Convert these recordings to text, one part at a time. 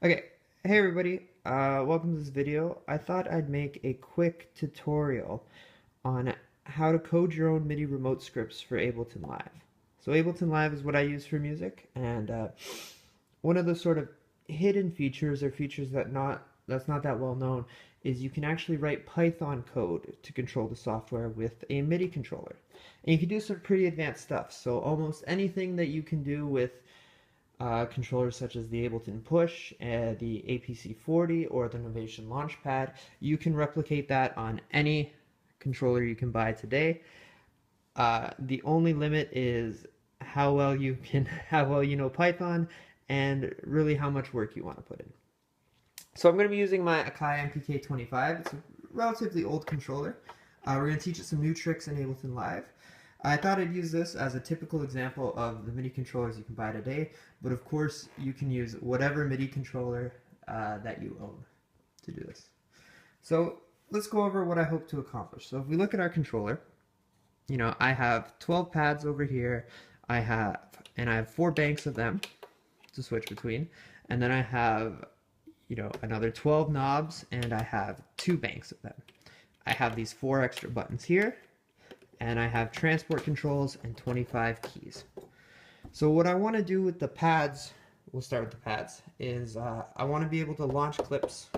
Okay, hey everybody, welcome to this video. I thought I'd make a quick tutorial on how to code your own MIDI remote scripts for Ableton Live. So Ableton Live is what I use for music, and one of the sort of hidden features or features that's not that well known is you can actually write Python code to control the software with a MIDI controller. And you can do some pretty advanced stuff. So almost anything that you can do with controllers such as the Ableton Push, the APC40, or the Novation Launchpad. You can replicate that on any controller you can buy today. The only limit is how well you can, how well you know Python, and really how much work you want to put in. So I'm going to be using my Akai MPK25. It's a relatively old controller. We're going to teach it some new tricks in Ableton Live. I thought I'd use this as a typical example of the MIDI controllers you can buy today, but of course you can use whatever MIDI controller that you own to do this. So let's go over what I hope to accomplish. So if we look at our controller, I have 12 pads over here, I have 4 banks of them to switch between, and then I have, another 12 knobs, and I have 2 banks of them. I have these 4 extra buttons here, and I have transport controls and 25 keys. So what I want to do with the pads, we'll start with the pads, is I want to be able to launch clips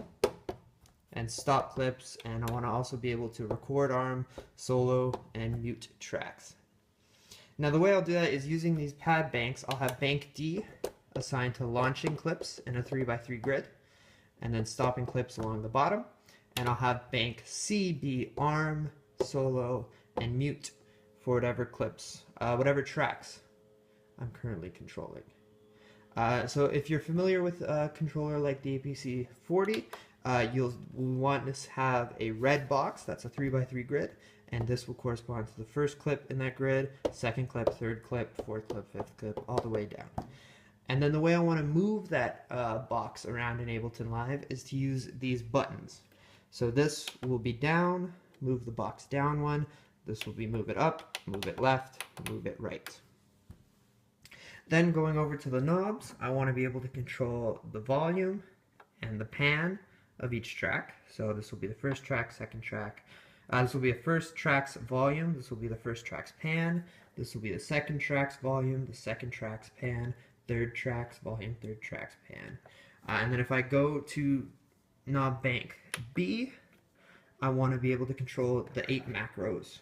and stop clips, and I want to also be able to record arm, solo, and mute tracks. Now the way I'll do that is using these pad banks. I'll have bank D assigned to launching clips in a 3x3 grid, and then stopping clips along the bottom, and I'll have bank C be arm, solo, and mute for whatever clips, whatever tracks I'm currently controlling. So if you're familiar with a controller like the APC40, you'll want to have a red box, that's a 3x3 grid, and this will correspond to the first clip in that grid, second clip, third clip, fourth clip, fifth clip, all the way down. And then the way I want to move that box around in Ableton Live is to use these buttons. So this will be down, move the box down one. This will be move it up, move it left, move it right. Then going over to the knobs, I want to be able to control the volume and the pan of each track. So this will be the first track, second track. This will be the first track's volume. This will be the first track's pan. This will be the second track's volume, the second track's pan, third track's volume, third track's pan. And then if I go to knob bank B, I want to be able to control the 8 macros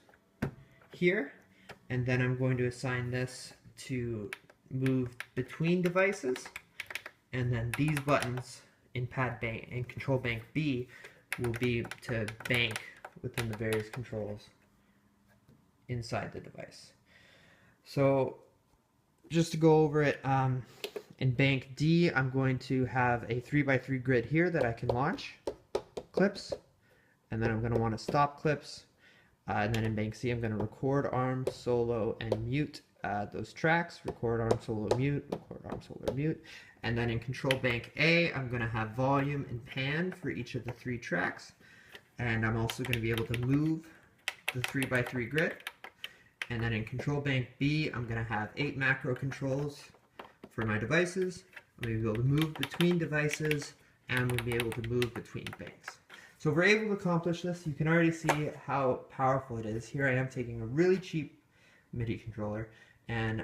here, and then I'm going to assign this to move between devices, and then these buttons in pad bank and control bank B will be to bank within the various controls inside the device. So just to go over it, in bank D I'm going to have a 3x3 grid here that I can launch clips, and then I'm going to want to stop clips. And then in bank C, I'm going to record arm, solo, and mute those tracks. Record arm, solo, mute, record arm, solo, mute. And then in control bank A, I'm going to have volume and pan for each of the 3 tracks. And I'm also going to be able to move the 3x3 grid. And then in control bank B, I'm going to have 8 macro controls for my devices. I'm going to be able to move between devices, and I'm going to be able to move between banks. So if we're able to accomplish this, you can already see how powerful it is. Here I am taking a really cheap MIDI controller, and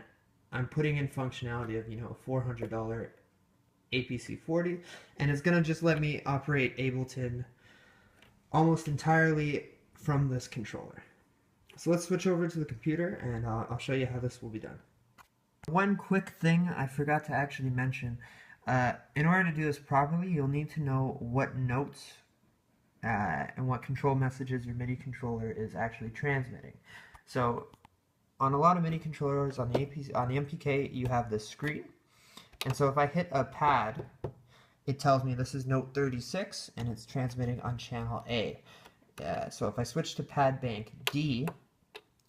I'm putting in functionality of, a $400 APC40, and it's going to just let me operate Ableton almost entirely from this controller. So let's switch over to the computer, and I'll show you how this will be done. One quick thing I forgot to actually mention. In order to do this properly, you'll need to know what notes and what control messages your MIDI controller is actually transmitting. So on a lot of MIDI controllers on the MPK, you have this screen, and so if I hit a pad, it tells me this is note 36 and it's transmitting on channel A. So if I switch to pad bank D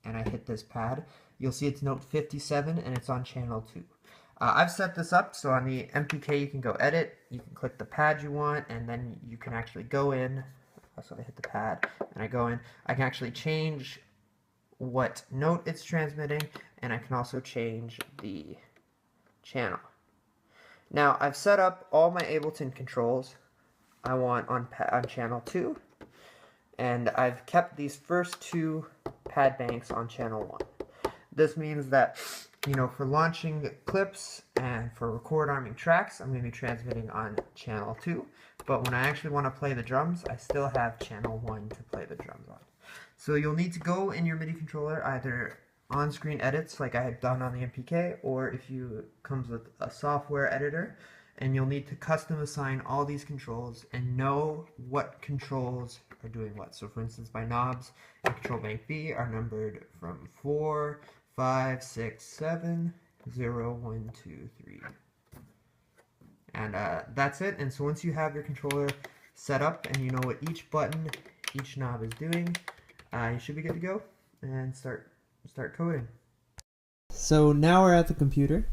and I hit this pad, you'll see it's note 57 and it's on channel 2. I've set this up so on the MPK you can go edit, you can click the pad you want, and then you can actually go in. So I hit the pad and I go in. I can actually change what note it's transmitting, and I can also change the channel. Now I've set up all my Ableton controls I want on channel 2, and I've kept these first 2 pad banks on channel 1. This means that, you know, for launching clips and for record arming tracks, I'm going to be transmitting on channel 2, but when I actually want to play the drums, I still have channel 1 to play the drums on. So you'll need to go in your MIDI controller, either on-screen edits like I had done on the MPK, or if you comes with a software editor, and you'll need to custom assign all these controls and know what controls are doing what. So for instance, my knobs in control bank B are numbered from 4, 5, 6, 7, 0, 1, 2, 3. And that's it. And so once you have your controller set up and you know what each button, each knob is doing, you should be good to go and start coding. So now we're at the computer,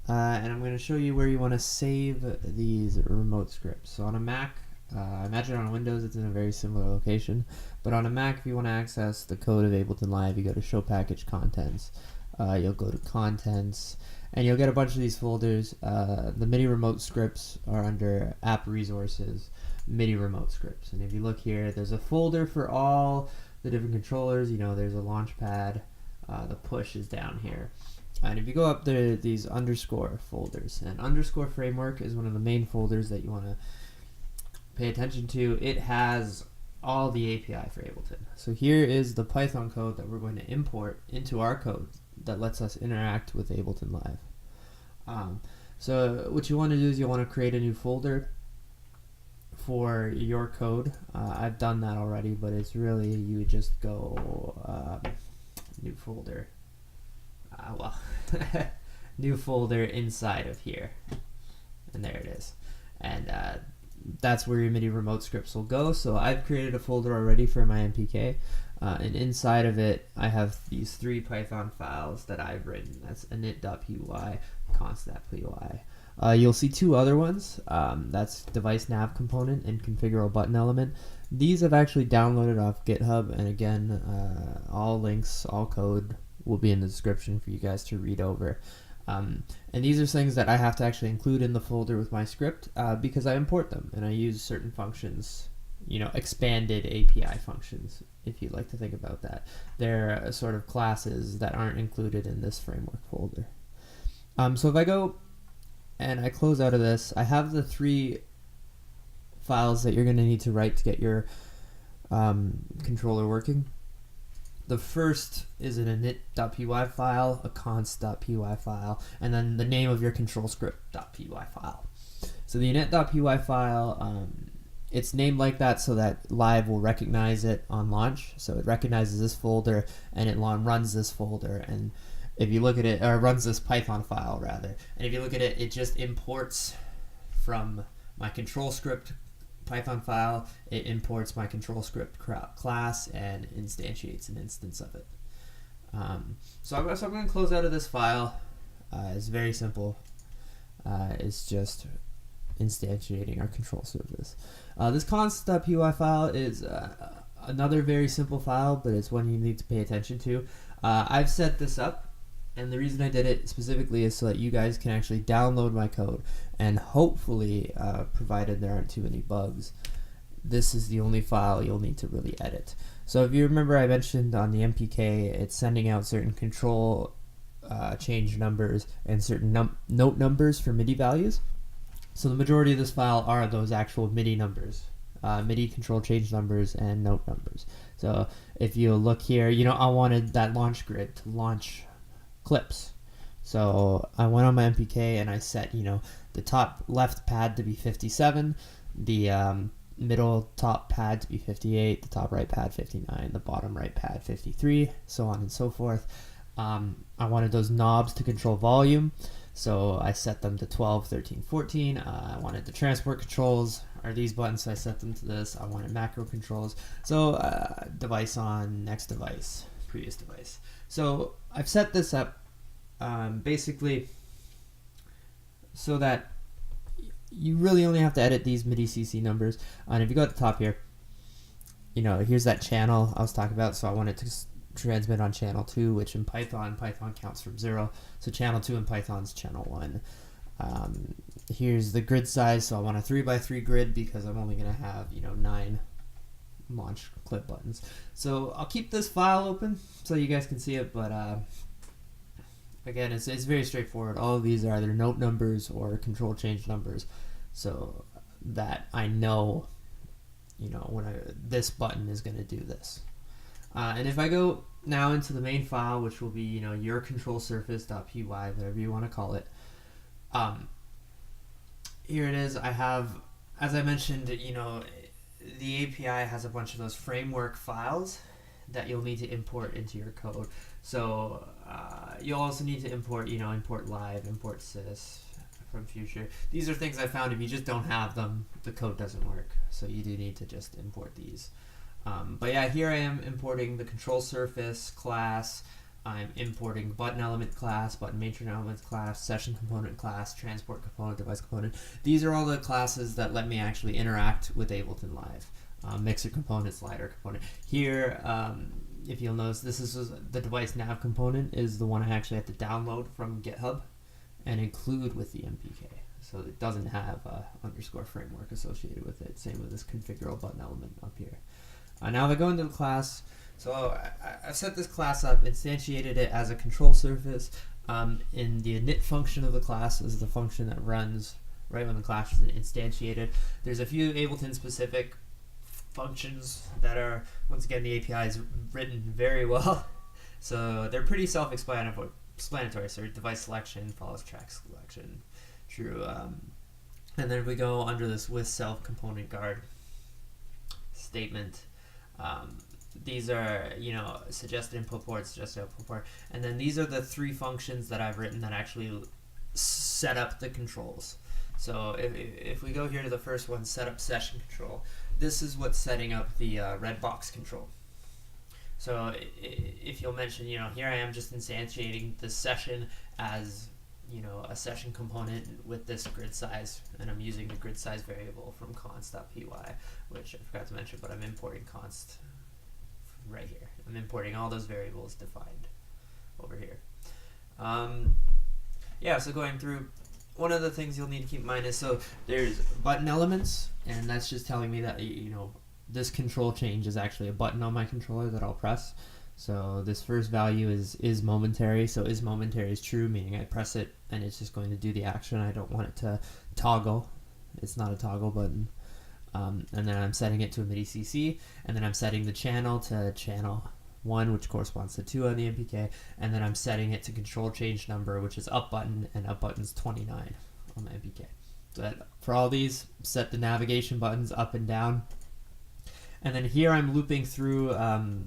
and I'm going to show you where you want to save these remote scripts. So on a Mac, I imagine on Windows it's in a very similar location, but on a Mac, if you want to access the code of Ableton Live, you go to Show Package Contents. You'll go to Contents, and you'll get a bunch of these folders. The MIDI remote scripts are under App Resources, MIDI remote scripts. And if you look here, there's a folder for all the different controllers. You know, there's a launch pad. The push is down here. And if you go up there, these underscore folders, and underscore framework is one of the main folders that you want to pay attention to. It has all the API for Ableton. So here is the Python code that we're going to import into our code that lets us interact with Ableton Live. So what you want to do is you want to create a new folder for your code. I've done that already, but it's really, you would just go new folder. New folder inside of here, and there it is, and that's where your MIDI remote scripts will go. So I've created a folder already for my MPK, and inside of it I have these 3 Python files that I've written. That's init.py, const.py. You'll see 2 other ones. That's device nav component and configure button element. These I've actually downloaded off GitHub, and again, all links, all code will be in the description for you guys to read over. And these are things that I have to actually include in the folder with my script because I import them and I use certain functions, you know, expanded API functions, if you'd like to think about that. They're sort of classes that aren't included in this framework folder. So if I go and I close out of this, I have the 3 files that you're going to need to write to get your controller working. The first is an init.py file, a const.py file, and then the name of your control script.py file. So the init.py file, it's named like that so that Live will recognize it on launch. So it recognizes this folder and it runs this folder, and if you look at it, or runs this Python file rather, and if you look at it, it just imports from my control script Python file, it imports my control script class and instantiates an instance of it. So I'm going to close out of this file. It's very simple. It's just instantiating our control surface. This const.py file is another very simple file, but it's one you need to pay attention to. I've set this up, and the reason I did it specifically is so that you guys can actually download my code, and hopefully, provided there aren't too many bugs, this is the only file you'll need to really edit. So if you remember, I mentioned on the MPK, it's sending out certain control change numbers and certain note numbers for MIDI values. So the majority of this file are those actual MIDI numbers, MIDI control change numbers and note numbers. So if you look here, you know, I wanted that launch grid to launch clips. So I went on my MPK and I set, you know, the top left pad to be 57, the middle top pad to be 58, the top right pad 59, the bottom right pad 53, so on and so forth. I wanted those knobs to control volume, so I set them to 12, 13, 14. I wanted the transport controls are these buttons, so I set them to this. I wanted macro controls, so device on, next device, previous device. So I've set this up basically so that you really only have to edit these MIDI CC numbers. And if you go at the top here, you know, here's that channel I was talking about. So I wanted to transmit on channel 2, which in Python counts from 0. So channel 2 in Python is channel 1. here's the grid size. So I want a 3x3 grid because I'm only going to have, 9 launch clip buttons. So I'll keep this file open so you guys can see it, but again, it's very straightforward. All of these are either note numbers or control change numbers, so that I know, when this button is going to do this. And if I go now into the main file, which will be, your control surface.py, whatever you want to call it, here it is. I have, as I mentioned, the API has a bunch of those framework files that you'll need to import into your code. So you'll also need to import, import live, import sys from Future. These are things I found if you just don't have them, the code doesn't work. So you do need to just import these. But yeah, here I am importing the control surface class. I'm importing button element class, button matron element class, session component class, transport component, device component. These are all the classes that let me actually interact with Ableton Live. Mixer component, slider component. Here, if you'll notice, this is the device nav component is the one I actually have to download from GitHub and include with the MPK. So it doesn't have underscore framework associated with it. Same with this configurable button element up here. Now if I go into the class, so I've set this class up, instantiated it as a control surface. In the init function of the class is the function that runs right when the class is instantiated. There's a few Ableton specific functions that are, once again, the API is written very well. So they're pretty self-explanatory. So device selection follows track selection. True. And then we go under this with self component guard statement. These are, suggested input port, suggested output port, and then these are the 3 functions that I've written that actually set up the controls. So if we go here to the first one, set up session control, this is what's setting up the redbox control. So if you'll mention, here I am just instantiating the session as, a session component with this grid size, and I'm using the grid size variable from const.py, which I forgot to mention, but I'm importing const right here. I'm importing all those variables defined over here. Yeah, so going through, one of the things you'll need to keep in mind is, so there's button elements, and that's just telling me that, this control change is actually a button on my controller that I'll press. So this first value is momentary. So is momentary is true, meaning I press it and it's just going to do the action. I don't want it to toggle. It's not a toggle button. And then I'm setting it to a MIDI CC, and then I'm setting the channel to channel 1, which corresponds to 2 on the MPK, and then I'm setting it to control change number, which is up button, and up button's 29 on the MPK. So that, for all these, set the navigation buttons up and down. And then here I'm looping through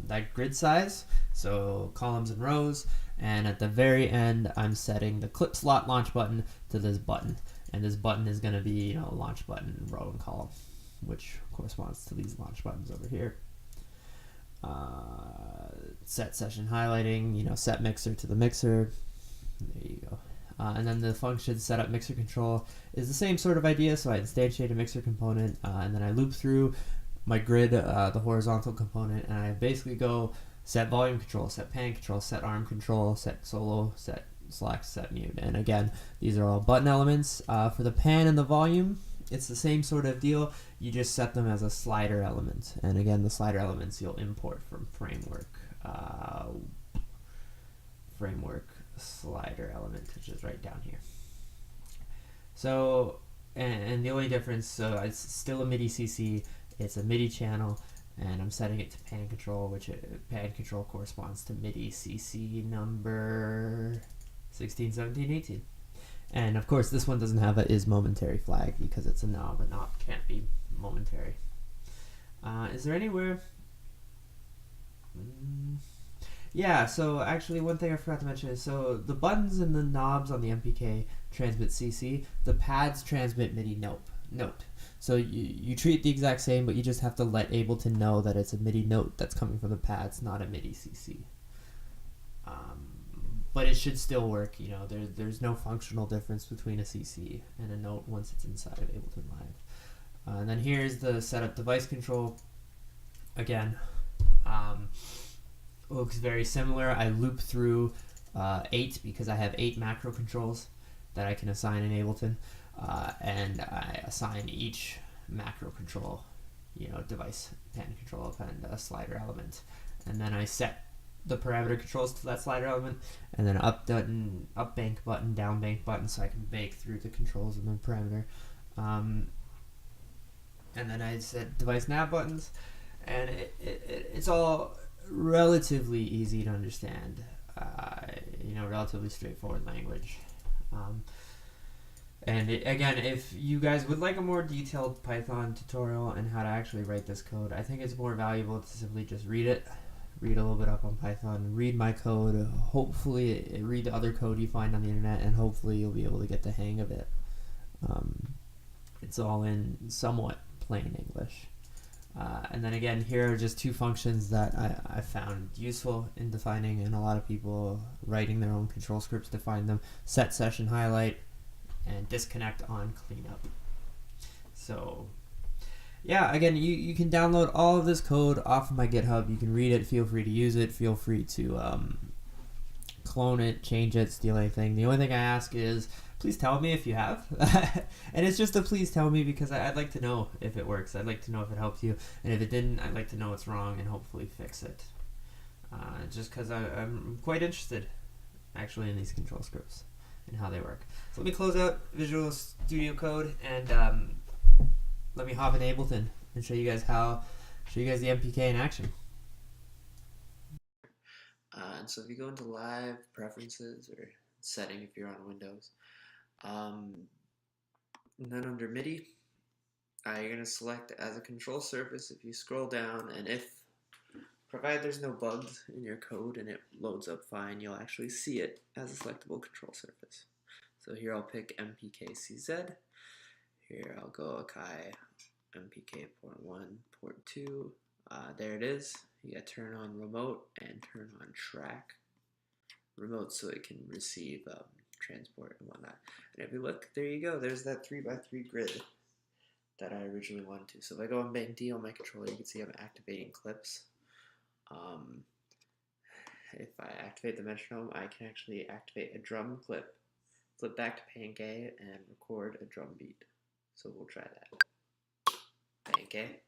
that grid size, so columns and rows, and at the very end I'm setting the clip slot launch button to this button, and this button is going to be launch button, row, and column, which corresponds to these launch buttons over here. Set session highlighting, set mixer to the mixer. There you go. And then the function setup mixer control is the same sort of idea, so I instantiate a mixer component, and then I loop through my grid, the horizontal component, and I basically go set volume control, set pan control, set arm control, set solo, set select, set mute. And again, these are all button elements. For the pan and the volume, it's the same sort of deal. You just set them as a slider element. And again, the slider elements you'll import from framework. Framework slider element, which is right down here. So, and the only difference, so it's still a MIDI CC, it's a MIDI channel, and I'm setting it to pan control, which pan control corresponds to MIDI CC number 16, 17, 18. And of course, this one doesn't have a is momentary flag because it's a knob. A knob can't be momentary. Is there anywhere? Yeah, so actually one thing I forgot to mention is, so the buttons and the knobs on the MPK transmit CC, the pads transmit MIDI note. So you treat the exact same, but you just have to let Ableton know that it's a MIDI note that's coming from the pads, not a MIDI CC. But it should still work, there's no functional difference between a CC and a note once it's inside of Ableton Live. And then here's the setup device control. Again, looks very similar. I loop through 8 because I have 8 macro controls that I can assign in Ableton. and I assign each macro control, device pan control and a slider element, and then I set the parameter controls to that slider element, and then up bank button, down bank button, so I can bank through the controls and the parameter. And then I set device nav buttons, and it's all relatively easy to understand. Relatively straightforward language. Again, if you guys would like a more detailed Python tutorial and how to actually write this code, I think it's more valuable to simply just read it. Read a little bit up on Python, read my code, hopefully read the other code you find on the internet, and hopefully you'll be able to get the hang of it. It's all in somewhat plain English. And then again, here are just two functions that I found useful in defining, and a lot of people writing their own control scripts define them: set session highlight and disconnect on cleanup. So yeah, again, you can download all of this code off of my GitHub. You can read it, feel free to use it, feel free to clone it, change it, steal anything. The only thing I ask is, please tell me if you have. And it's just a please tell me, because I'd like to know if it works. I'd like to know if it helps you. And if it didn't, I'd like to know what's wrong and hopefully fix it. Just because I'm quite interested, actually, in these control scripts and how they work. So let me close out Visual Studio Code, and let me hop in Ableton and show you guys the MPK in action. And so if you go into Live, Preferences, or Setting if you're on Windows, and then under MIDI, you're going to select as a control surface. If you scroll down, and provided there's no bugs in your code and it loads up fine, you'll actually see it as a selectable control surface. So here I'll pick MPKCZ. Here I'll go Akai MPK25, port 2. There it is. You got turn on remote and turn on track. Remote so it can receive transport and whatnot. And if you look, there you go. There's that 3x3 grid that I originally wanted to. So if I go on Bank D on my controller, you can see I'm activating clips. If I activate the metronome, I can actually activate a drum clip, flip back to Bank A, and record a drum beat. So we'll try that. Bank A.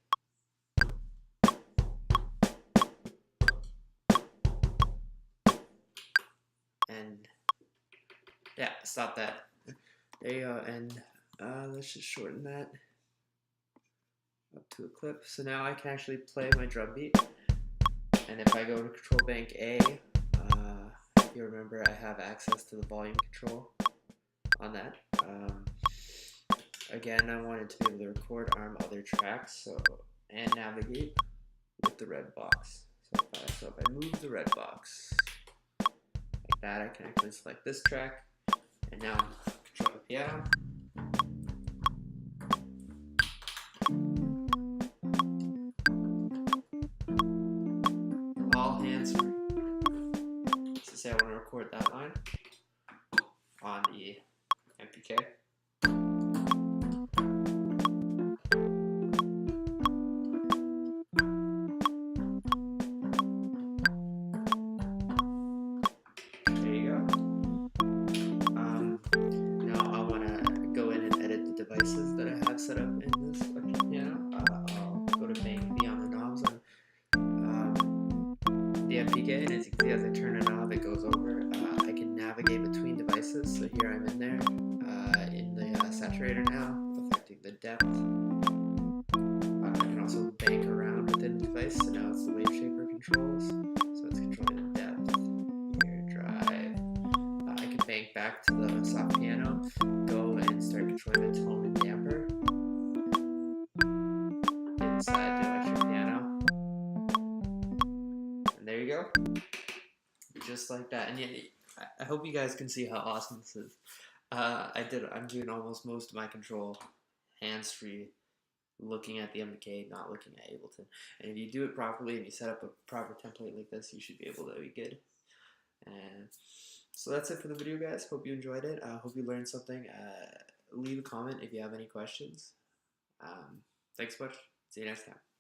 And yeah, stop that. There you go. And let's just shorten that up to a clip. So now I can actually play my drum beat. And if I go to Control Bank A, if you remember, I have access to the volume control on that. Again, I wanted to be able to record ARM other tracks, and navigate with the red box. So if I move the red box like that, I can actually select this track, and now control the piano. All hands free. So say I want to record that line on the MPK. There you go. Now I want to go in and edit the devices that I have set up in this piano. I'll go to Bank B on the knobs on the MPK, and as you can see, as I turn a knob, it goes over. I can navigate between devices, so here I'm in there in the saturator now, affecting the depth. I can also bank around within the device, so now it's the wave shaper controls, so it's controlling the depth, here, drive. I can bank back to the soft piano, go and start controlling the tone and damper inside the electric piano. And there you go. Just like that. And yeah, I hope you guys can see how awesome this is. I'm doing almost most of my control hands-free, looking at the MPK, not looking at Ableton. And if you do it properly and you set up a proper template like this, you should be able to be good. And so that's it for the video, guys. Hope you enjoyed it. Hope you learned something. Leave a comment if you have any questions. Thanks so much. See you next time.